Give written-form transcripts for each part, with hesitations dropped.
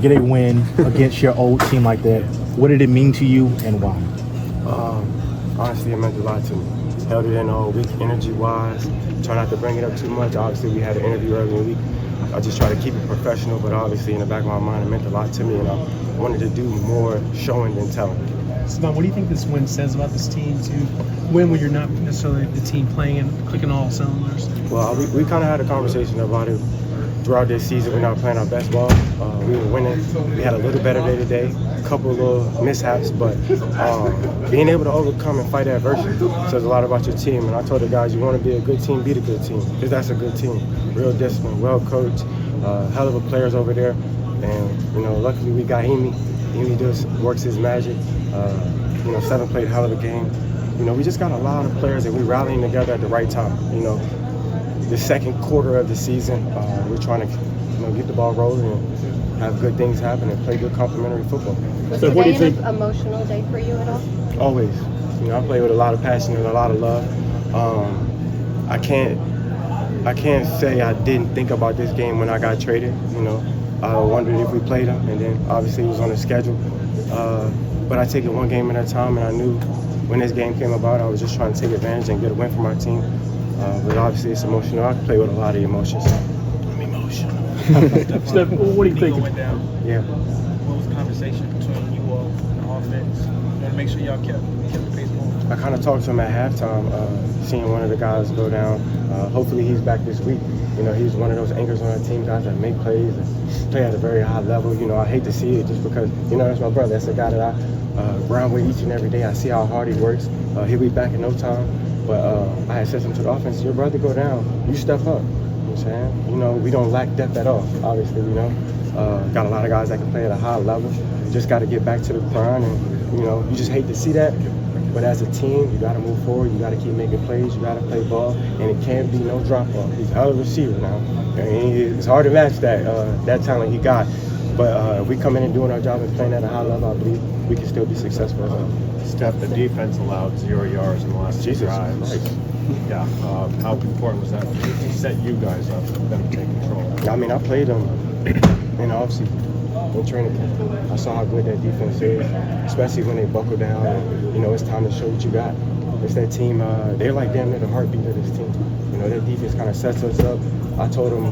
Get a win against your old team like that. What did it mean to you and why? Honestly, it meant a lot to me. Held it in all week, energy-wise. Try not to bring it up too much. Obviously, we had an interview early in the week. I just try to keep it professional, but obviously in the back of my mind, it meant a lot to me, and I wanted to do more showing than telling. Stefon, what do you think this win says about this team to win when you're not necessarily the team playing and clicking all cylinders? Well, we kind of had a conversation about it throughout this season. We're not playing our best ball. We were winning. We had a little better day today, a couple of little mishaps, but being able to overcome and fight adversity says a lot about your team. And I told the guys, you want to be a good team, be the good team, because that's a good team. Real discipline, well coached, hell of a players over there. And, luckily we got Emi. Emi just works his magic. Seven played a hell of a game. We just got a lot of players and we're rallying together at the right time. The second quarter of the season, we're trying to, get the ball rolling and have good things happen and play good complementary football. Was today an emotional day for you at all? Always. I play with a lot of passion and a lot of love. I can't say I didn't think about this game when I got traded. I wondered if we played them, and then obviously it was on the schedule. But I take it one game at a time, and I knew when this game came about, I was just trying to take advantage and get a win for my team. But obviously it's emotional. I play with a lot of emotions. I'm emotional. Steph, what do you think? Went down. Yeah. What was the conversation between you all and the offense? You want to make sure y'all kept the pace going. I kind of talked to him at halftime, seeing one of the guys go down. Hopefully he's back this week. He's one of those anchors on our team, guys that make plays and play at a very high level. I hate to see it just because, that's my brother. That's the guy that I ground with each and every day. I see how hard he works. He'll be back in no time. But I had said something to the offense, your brother go down, you step up. You know what I'm saying? We don't lack depth at all, obviously, got a lot of guys that can play at a high level. Just got to get back to the grind, and, you just hate to see that. But as a team, you got to move forward. You got to keep making plays. You got to play ball, and it can't be no drop off. He's a hell of a receiver now. It's hard to match that talent he got. But if we come in and doing our job and playing at a high level, I believe we can still be successful as well. Steph, the defense allowed 0 yards in the last two drives. Right. Yeah. How important was that to set you guys up for them to take control? I played them in the offseason. In training camp, I saw how good that defense is, especially when they buckle down and, it's time to show what you got. It's that team, they're like damn near the heartbeat of this team. That defense kind of sets us up. I told them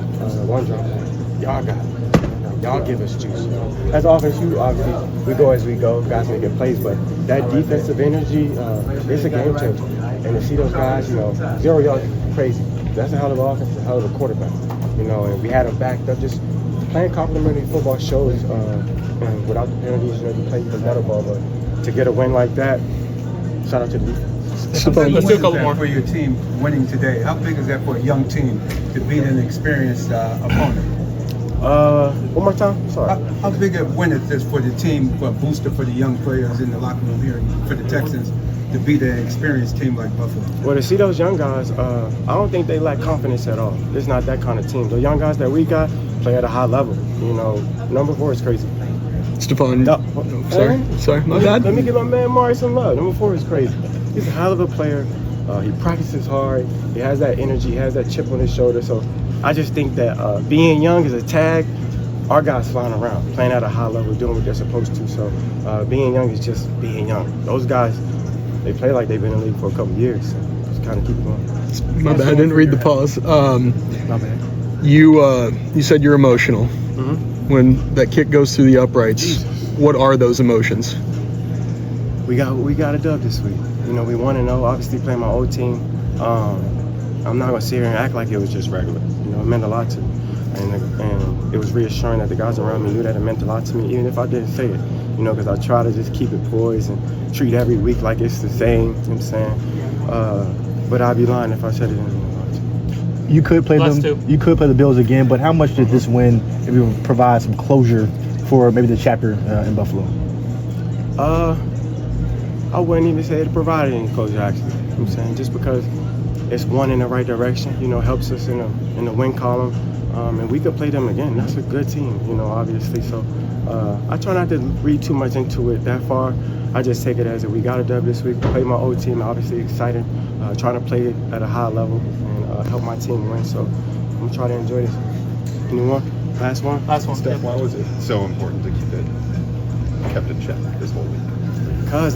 one drop, y'all got it. Y'all give us juice. As offense, obviously, we go as we go, guys making plays, but that defensive energy, it's a game changer. And to see those guys, 0 yards, crazy. That's a hell of an offense, a hell of a quarterback. And we had them backed up, just playing complimentary football shows, and without the penalties, you play even better ball. But to get a win like that, shout out to the defense. Let's do a couple more for your team winning today. How big is that for a young team to beat an experienced opponent? One more time. Sorry. How big a win is this for the team, for a booster for the young players in the locker room here for the Texans to beat an experienced team like Buffalo? Well, to see those young guys, I don't think they lack confidence at all. It's not that kind of team. The young guys that we got play at a high level. Number 4 is crazy. Stefon, sorry, my bad. Let me give my man Mari some love. Number 4 is crazy. He's a hell of a player. He practices hard. He has that energy. He has that chip on his shoulder. So I just think that being young is a tag. Our guys flying around, playing at a high level, doing what they're supposed to. So being young is just being young. Those guys, they play like they've been in the league for a couple of years. So just kind of keep going. My bad. I didn't read the pause. My bad. You said you're emotional. Mm-hmm. When that kick goes through the uprights. What are those emotions? We got a dub this week. We want to know. Obviously, playing my old team. I'm not gonna sit here and act like it was just regular. It meant a lot to me, and it was reassuring that the guys around me knew that it meant a lot to me, even if I didn't say it. Because I try to just keep it poised and treat every week like it's the same. You know what I'm saying? But I'd be lying if I said it didn't mean a lot to me. You could play them. You could play the Bills again, but how much did this win maybe provide some closure for maybe the chapter in Buffalo? I wouldn't even say it provided any closure, actually. You know what I'm saying? Just because it's one in the right direction, helps us in the win column. And we could play them again. That's a good team, obviously. So I try not to read too much into it that far. I just take it as we got a dub this week. Play my old team, obviously excited. Trying to play it at a high level and help my team win. So I'm trying to enjoy this. Anyone? Last one? Steph, why was it so important to keep it kept in check this whole week? Because,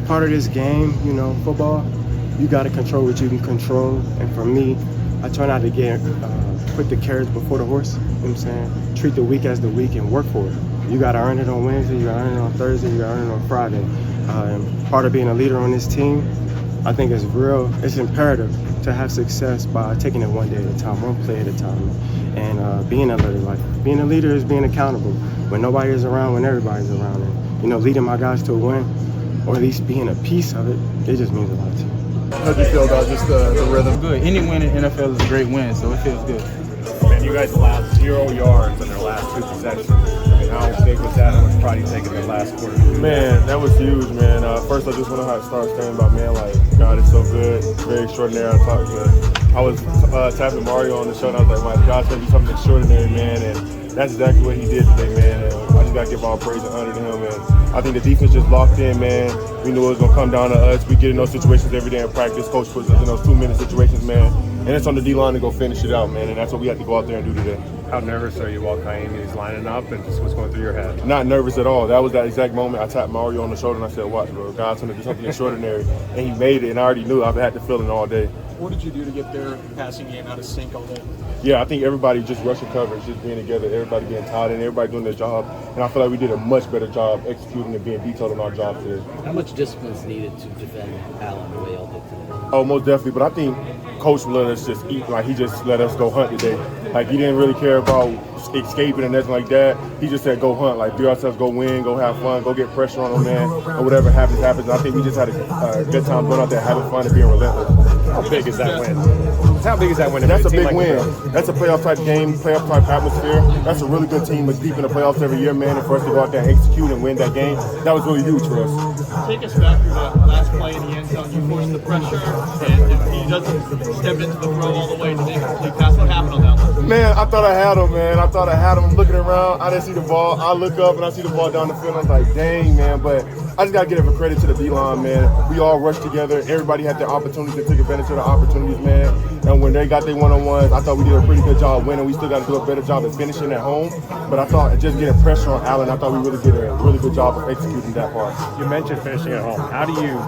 part of this game, football, you got to control what you can control. And for me, I try not to put the carrots before the horse. You know what I'm saying? Treat the week as the week and work for it. You got to earn it on Wednesday, you got to earn it on Thursday, you got to earn it on Friday. And part of being a leader on this team, I think it's imperative to have success by taking it one day at a time, one play at a time, and being a leader. Being a leader is being accountable when nobody is around, when everybody's around, and leading my guys to a win, or at least being a piece of it. It just means a lot to me. How'd you feel about just the rhythm? Good. Any win in NFL is a great win, so it feels good. Man, you guys allowed 0 yards in their last 2 possessions. I mean, how big was that? How much pride you take in the last quarter? Man, that was huge, man. First, I just want to start saying about, man, God is so good, very extraordinary. I was tapping Mario on the show, and I was like, my God's going to do something extraordinary, man. And that's exactly what he did today, man. And I just got to give all praise and honor to him. And I think the defense just locked in, man. We knew it was going to come down to us. We get in those situations every day in practice. Coach puts us in those 2-minute situations, man. And it's on the D-line to go finish it out, man. And that's what we have to go out there and do today. How nervous are you while Kaimi's lining up, and just what's going through your head? Not nervous at all. That was that exact moment. I tapped Mario on the shoulder and I said, watch, bro. God's going to do something extraordinary. And he made it, and I already knew. I've had the feeling all day. What did you do to get their passing game out of sync all day? Yeah, I think everybody just rushing coverage, just being together, everybody being tied in, everybody doing their job. And I feel like we did a much better job executing and being detailed in our job today. How much discipline is needed to defend Allen the way y'all did today? Oh, most definitely. But I think Coach let us just eat. He just let us go hunt today. He didn't really care about escaping and nothing like that. He just said go hunt, be ourselves, go win, go have fun, go get pressure on them, man, or whatever happens. And I think we just had a good time going out there having fun and being relentless. How big is that win? How big is that win? That's a big win. That's a playoff type game, playoff type atmosphere. That's a really good team that's deep in the playoffs every year, man. And for us to go out there and execute and win that game, that was really huge for us. Take us back to that last play in the end zone. You forced the pressure, and if he doesn't step into the throw all the way to the incomplete pass, what happened on that one? Man, I thought I had him, man. I'm looking around. I didn't see the ball. I look up and I see the ball down the field. I was like, dang, man. But I just got to give a credit to the D-line, man. We all rushed together. Everybody had their opportunities to take advantage of the opportunities, man. And when they got their one-on-ones, I thought we did a pretty good job winning. We still got to do a better job at finishing at home. But I thought just getting pressure on Allen, I thought we really did a really good job of executing that part. You mentioned finishing at home. How do you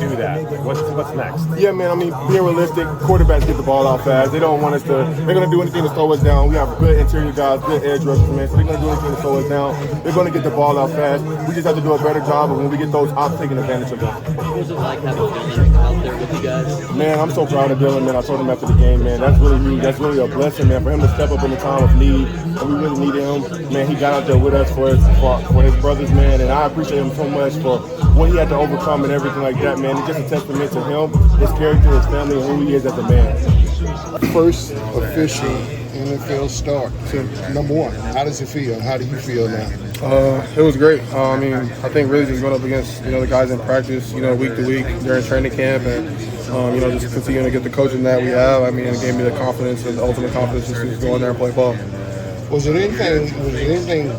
do that? What's next? Yeah, man, being realistic, quarterbacks get the ball out fast. They don't want us to, they're going to do anything to slow us down. We have good interior guys, good edge rushers, man, so they're going to do anything to slow us down. They're going to get the ball out fast. We just have to do a better job of when we get those out, taking advantage of them. What was it like having Dylan out there with you guys? Man, I'm so proud of Dylan, man. I told him after the game, man, that's really huge. That's really a blessing, man, for him to step up in the time of need. And we really needed him. Man, he got out there with us for his brothers, man, and I appreciate him so much for what he had to overcome and everything like that, man. It's just a testament to him, his character, his family, and who he is as a man. First official NFL start. So, number one, how does it feel? How do you feel now? It was great. I think really just going up against the guys in practice, week to week during training camp, and just continuing to get the coaching that we have. It gave me the confidence and the ultimate confidence just to go in there and play ball. Was there anything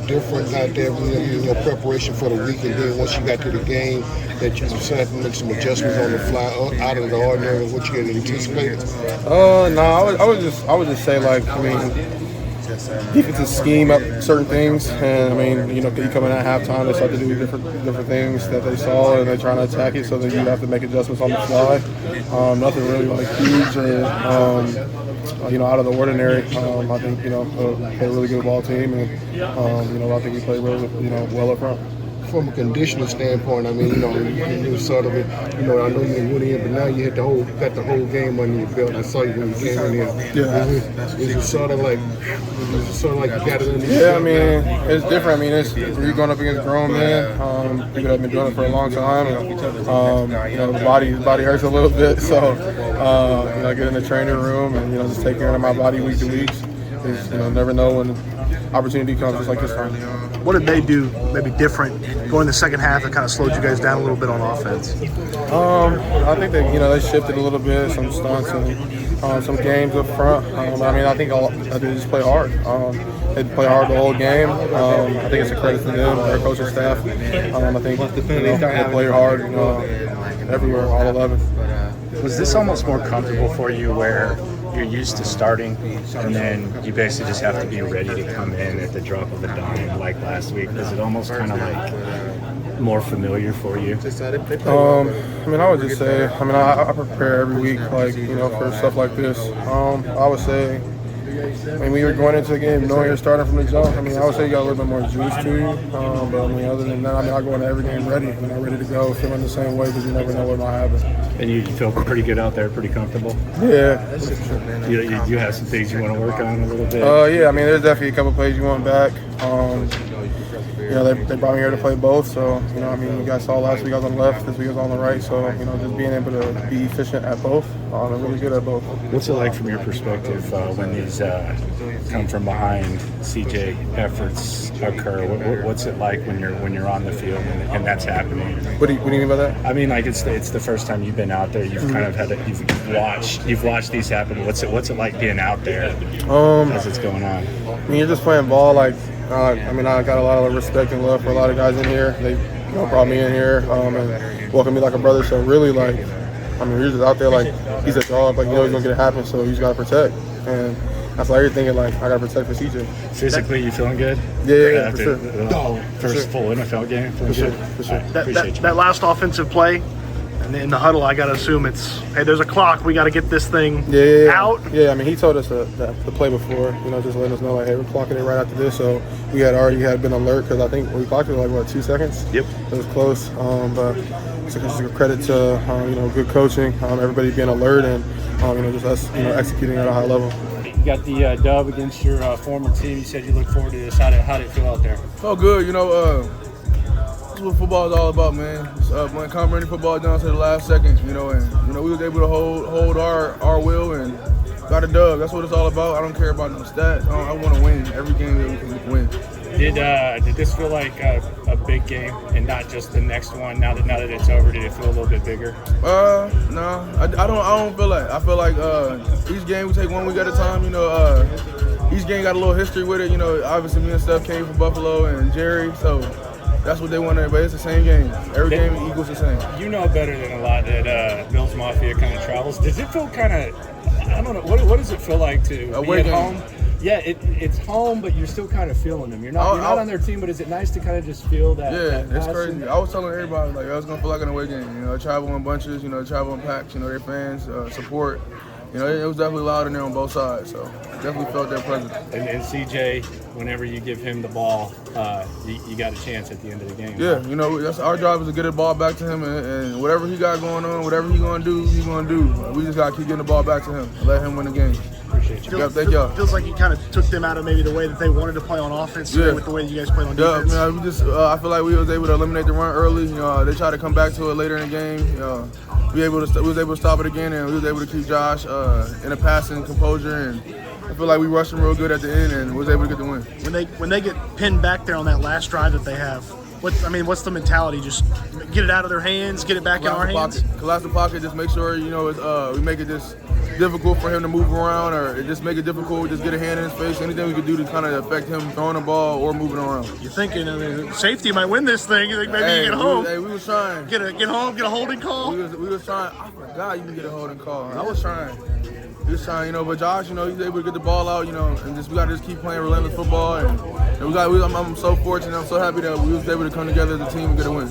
different out there in your preparation for the week, and then once you got to the game that you decided to make some adjustments on the fly out of the ordinary, what you had anticipated? No, I would just say defenses scheme up certain things, and you come in at halftime, they start to do different things that they saw, and they're trying to attack it, so that you have to make adjustments on the fly. Nothing really huge or out of the ordinary. I think play a really good ball team, and I think we played really well up front. From a conditioning standpoint, you sort of, I know you went in, but now you got the whole game under your belt. I saw you when you came in here. Yeah. Is it sort of like you got it under your belt? Yeah, it's different. You're going up against grown men. People that have been doing it for a long time. The body hurts a little bit, so get in the training room and just take care of my body week to week. Never know when opportunity comes, just like this time. What did they do maybe different going the second half that kind of slowed you guys down a little bit on offense? I think that they shifted a little bit, some stunts and some games up front. I think they just play hard. They play hard the whole game. I think it's a credit to them, their coaching staff. I think they play hard everywhere, all 11. Was this almost more comfortable for you where you're used to starting, and then you basically just have to be ready to come in at the drop of a dime like last week? Is it almost kind of like more familiar for you? I mean, I would just say, I mean, I prepare every week, like, you know, for stuff like this. I would say, I mean, when you're going into the game knowing you're starting from the jump, I mean, I would say you got a little bit more juice to you. But I mean, other than that, I mean, I go into every game ready, you know, ready to go, feeling the same way because you never know what might happen. And you feel pretty good out there, pretty comfortable? Yeah. You have some things you want to work on a little bit? Yeah, I mean, there's definitely a couple plays you want back. You know, they brought me here to play both, so, you know, I mean, you guys saw last week I was on the left, this week I was on the right, so, you know, just being able to be efficient at both, I'm really good at both. What's it like from your perspective when these come from behind CJ efforts occur? What's it like when you're on the field and that's happening? What do you mean by that? I mean, like it's the first time you've been out there. You've kind of had you've watched these happen. What's it like being out there as it's going on? I mean, you're just playing ball. Like, I mean, I got a lot of respect and love for a lot of guys in here. They, you know, brought me in here and welcomed me like a brother. So really, like, I mean, you're just out there like he's a dog. Like, you know, he's gonna get it happen. So you just gotta protect. And that's why you're thinking like I gotta protect for CJ. Physically, you feeling good? Yeah, for sure. First full NFL game. For sure. That last offensive play. In the huddle, I got to assume it's, hey, there's a clock. We got to get this thing out. Yeah, I mean, he told us the play before, you know, just letting us know, like, hey, we're clocking it right after this. So we had already been alert because I think we clocked it like, what, 2 seconds? Yep. It was close. But it's just a credit to, you know, good coaching, everybody being alert and, you know, just us, you know, executing at a high level. You got the dub against your former team. You said you look forward to this. How did it feel out there? Felt good, you know. That's what football is all about, man. When coming football down to the last second, you know, and you know we was able to hold our will and got a dub. That's what it's all about. I don't care about no stats. I want to win every game that we can win. Did this feel like a big game and not just the next one? Now that it's over, did it feel a little bit bigger? No, I don't feel like. I feel like each game we take 1 week at a time. You know, each game got a little history with it. You know, obviously me and Steph came from Buffalo and Jerry, so. That's what they want to, but it's the same game. Every game equals the same. You know better than a lot that Bills Mafia kind of travels. Does it feel kind of, I don't know, what does it feel like to be at home? Yeah, it's home, but you're still kind of feeling them. You're not on their team, but is it nice to kind of just feel that? Yeah, it's crazy. I was telling everybody, like, I was going to feel like an away game. You know, travel in bunches, you know, travel in packs, you know, their fans, support. You know, it was definitely loud in there on both sides, so definitely felt their presence. And CJ, whenever you give him the ball, you got a chance at the end of the game. Yeah, you know, that's our job is to get the ball back to him, and whatever he got going on, whatever he's going to do, he's going to do. We just got to keep getting the ball back to him and let him win the game. Appreciate you. Thank y'all. Feels like you kind of took them out of maybe the way that they wanted to play on offense today with the way that you guys played on defense. Yeah, we just, I feel like we was able to eliminate the run early. You know, they tried to come back to it later in the game. You know, we was able to stop it again, and we was able to keep Josh in a passing composure, and I feel like we rushed him real good at the end, and was able to get the win. When they get pinned back there on that last drive that they have, what's the mentality? Just get it out of their hands, get it back in our hands. Collapse the pocket, just make sure we make it just difficult for him to move around, or just make it difficult. Just get a hand in his face. Anything we could do to kind of affect him throwing the ball or moving around. You're thinking safety might win this thing. You think maybe you get home? We was trying. Get home, get a holding call. We was trying. I forgot you can get a holding call. I was trying. He was trying, you know, but Josh, you know, he's able to get the ball out, you know, and we got to just keep playing relentless football. And I'm so fortunate. I'm so happy that we was able to come together as a team and get a win.